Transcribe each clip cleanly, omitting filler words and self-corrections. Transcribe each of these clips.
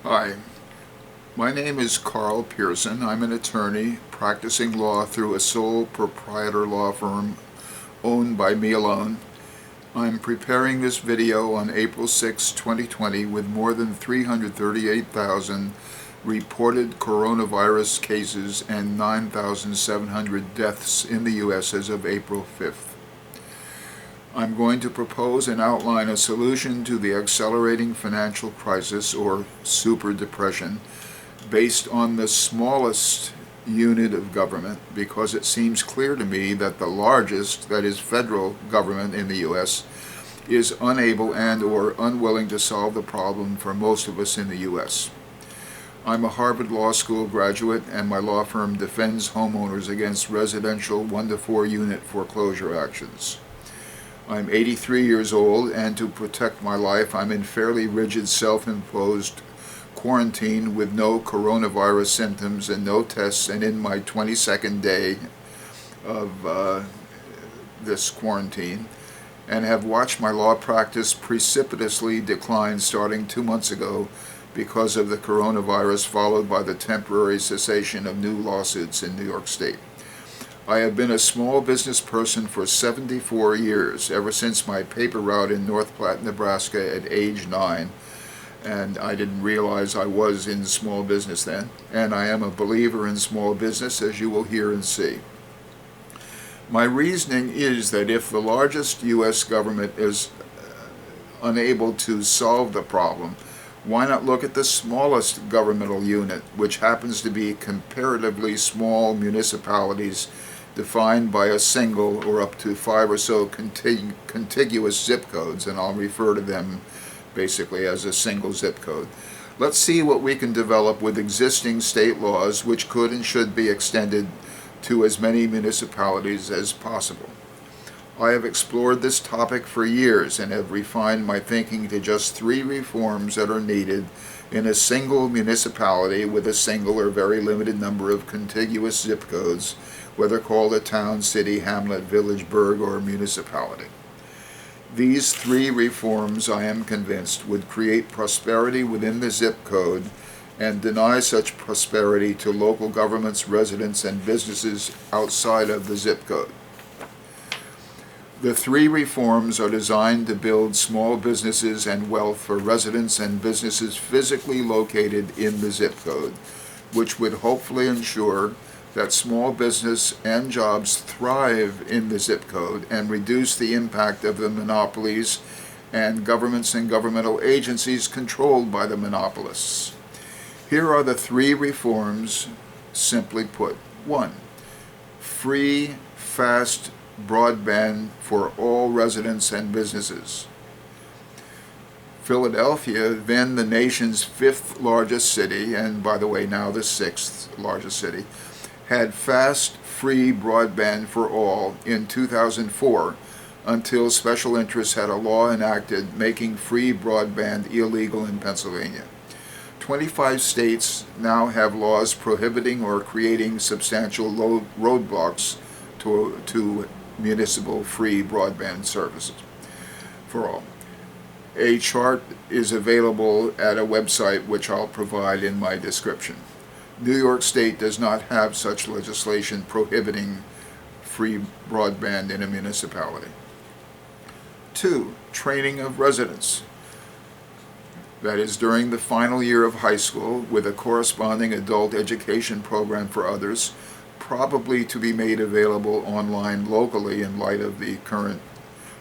Hi, my name is Carl Pearson. I'm an attorney practicing law through a sole proprietor law firm owned by me alone. I'm preparing this video on April 6, 2020 with more than 338,000 reported coronavirus cases and 9,700 deaths in the U.S. as of April 5th. I'm going to propose and outline a solution to the accelerating financial crisis, or super depression, based on the smallest unit of government, because it seems clear to me that the largest, that is federal government in the U.S., is unable and or unwilling to solve the problem for most of us in the U.S. I'm a Harvard Law School graduate, and my law firm defends homeowners against residential 1 to 4 unit foreclosure actions. I'm 83 years old, and to protect my life, I'm in fairly rigid self-imposed quarantine with no coronavirus symptoms and no tests, and in my 22nd day of this quarantine, and have watched my law practice precipitously decline starting 2 months ago because of the coronavirus, followed by the temporary cessation of new lawsuits in New York State. I have been a small business person for 74 years, ever since my paper route in North Platte, Nebraska at age 9, and I didn't realize I was in small business then, and I am a believer in small business, as you will hear and see. My reasoning is that if the largest U.S. government is unable to solve the problem, why not look at the smallest governmental unit, which happens to be comparatively small municipalities defined by a single or up to 5 or so contiguous zip codes, and I'll refer to them basically as a single zip code. Let's see what we can develop with existing state laws, which could and should be extended to as many municipalities as possible. I have explored this topic for years and have refined my thinking to just 3 reforms that are needed in a single municipality with a single or very limited number of contiguous zip codes, whether called a town, city, hamlet, village, burg, or municipality. These 3 reforms, I am convinced, would create prosperity within the zip code and deny such prosperity to local governments, residents, and businesses outside of the zip code. The 3 reforms are designed to build small businesses and wealth for residents and businesses physically located in the zip code, which would hopefully ensure that small business and jobs thrive in the zip code and reduce the impact of the monopolies and governments and governmental agencies controlled by the monopolists. Here are the 3 reforms, simply put. 1. Free, fast broadband for all residents and businesses. Philadelphia, then the nation's 5th largest city, and by the way now the 6th largest city, had fast, free broadband for all in 2004 until special interests had a law enacted making free broadband illegal in Pennsylvania. 25 states now have laws prohibiting or creating substantial roadblocks to municipal free broadband services for all. A chart is available at a website which I'll provide in my description. New York State does not have such legislation prohibiting free broadband in a municipality. 2. Training of residents. That is, during the final year of high school, with a corresponding adult education program for others, probably to be made available online locally in light of the current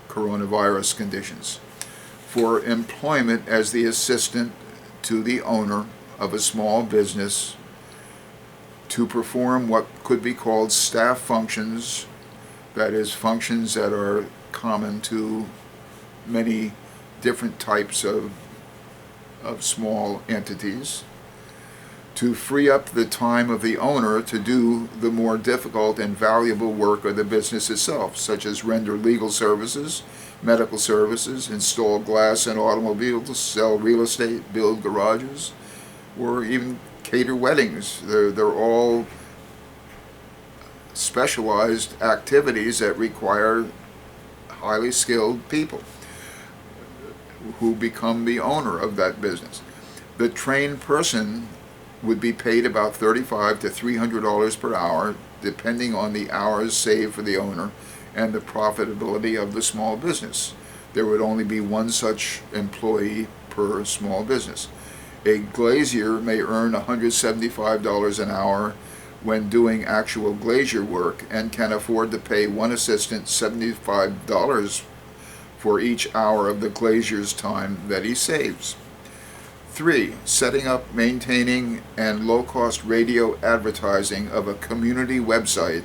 coronavirus conditions, for employment as the assistant to the owner of a small business to perform what could be called staff functions, that is, functions that are common to many different types of small entities, to free up the time of the owner to do the more difficult and valuable work of the business itself, such as render legal services, medical services, install glass and automobiles, sell real estate, build garages, or even cater weddings. They're all specialized activities that require highly skilled people who become the owner of that business. The trained person would be paid about $35 to $300 per hour, depending on the hours saved for the owner and the profitability of the small business. There would only be one such employee per small business. A glazier may earn $175 an hour when doing actual glazier work and can afford to pay one assistant $75 for each hour of the glazier's time that he saves. 3. Setting up, maintaining, and low-cost radio advertising of a community website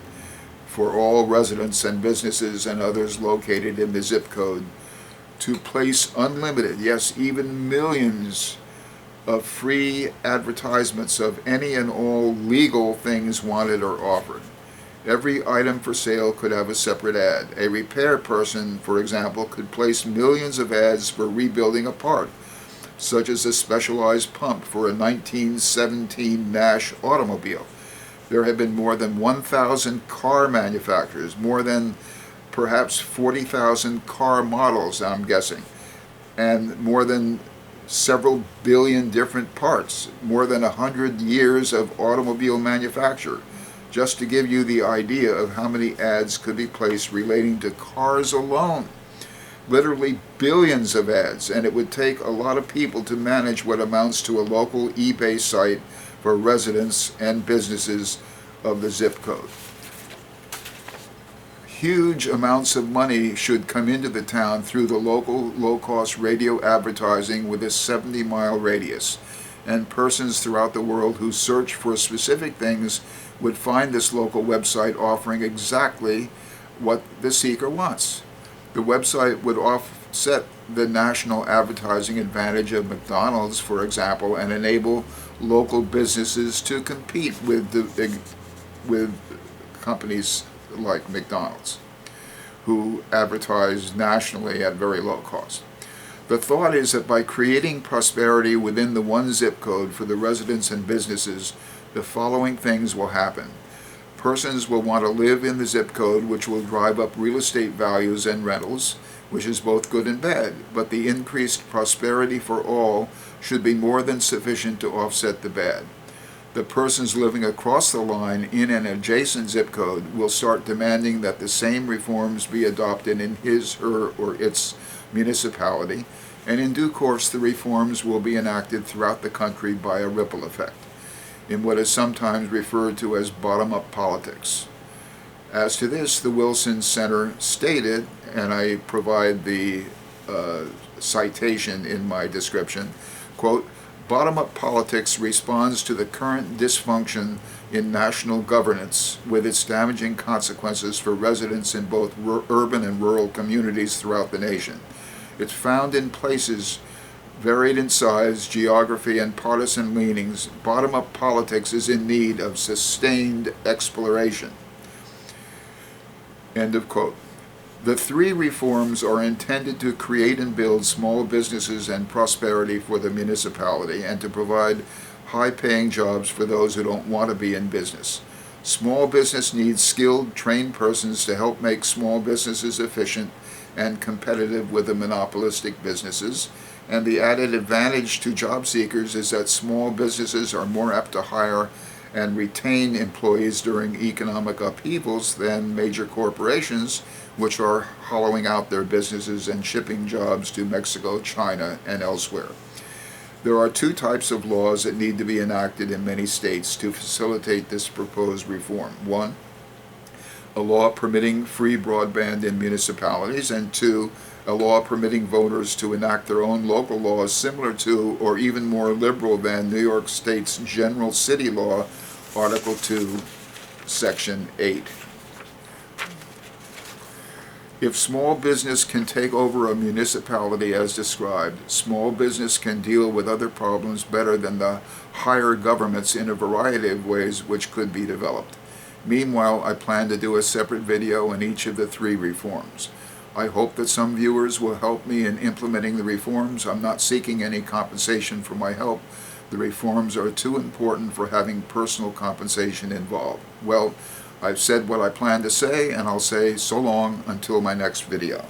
for all residents and businesses and others located in the zip code to place unlimited, yes, even millions of free advertisements of any and all legal things wanted or offered. Every item for sale could have a separate ad. A repair person, for example, could place millions of ads for rebuilding a part, such as a specialized pump for a 1917 Nash automobile. There have been more than 1,000 car manufacturers, more than perhaps 40,000 car models, I'm guessing, and more than several billion different parts, more than 100 years of automobile manufacture, just to give you the idea of how many ads could be placed relating to cars alone. Literally billions of ads, and it would take a lot of people to manage what amounts to a local eBay site for residents and businesses of the zip code. Huge amounts of money should come into the town through the local low-cost radio advertising with a 70-mile radius, and persons throughout the world who search for specific things would find this local website offering exactly what the seeker wants. The website would offset the national advertising advantage of McDonald's, for example, and enable local businesses to compete with companies like McDonald's, who advertise nationally at very low cost. The thought is that by creating prosperity within the one zip code for the residents and businesses, the following things will happen. Persons will want to live in the zip code, which will drive up real estate values and rentals, which is both good and bad, but the increased prosperity for all should be more than sufficient to offset the bad. The persons living across the line in an adjacent zip code will start demanding that the same reforms be adopted in his, her, or its municipality, and in due course the reforms will be enacted throughout the country by a ripple effect, in what is sometimes referred to as bottom-up politics. As to this, the Wilson Center stated, and I provide the citation in my description, quote, "Bottom-up politics responds to the current dysfunction in national governance with its damaging consequences for residents in both urban and rural communities throughout the nation. It's found in places varied in size, geography, and partisan leanings. Bottom-up politics is in need of sustained exploration." End of quote. The 3 reforms are intended to create and build small businesses and prosperity for the municipality and to provide high-paying jobs for those who don't want to be in business. Small business needs skilled, trained persons to help make small businesses efficient and competitive with the monopolistic businesses, and the added advantage to job seekers is that small businesses are more apt to hire and retain employees during economic upheavals than major corporations, which are hollowing out their businesses and shipping jobs to Mexico, China, and elsewhere. There are 2 types of laws that need to be enacted in many states to facilitate this proposed reform. 1, a law permitting free broadband in municipalities, and 2, a law permitting voters to enact their own local laws similar to or even more liberal than New York State's General City Law, Article 2, Section 8. If small business can take over a municipality as described, small business can deal with other problems better than the higher governments in a variety of ways which could be developed. Meanwhile, I plan to do a separate video on each of the 3 reforms. I hope that some viewers will help me in implementing the reforms. I'm not seeking any compensation for my help. The reforms are too important for having personal compensation involved. Well, I've said what I plan to say, and I'll say so long until my next video.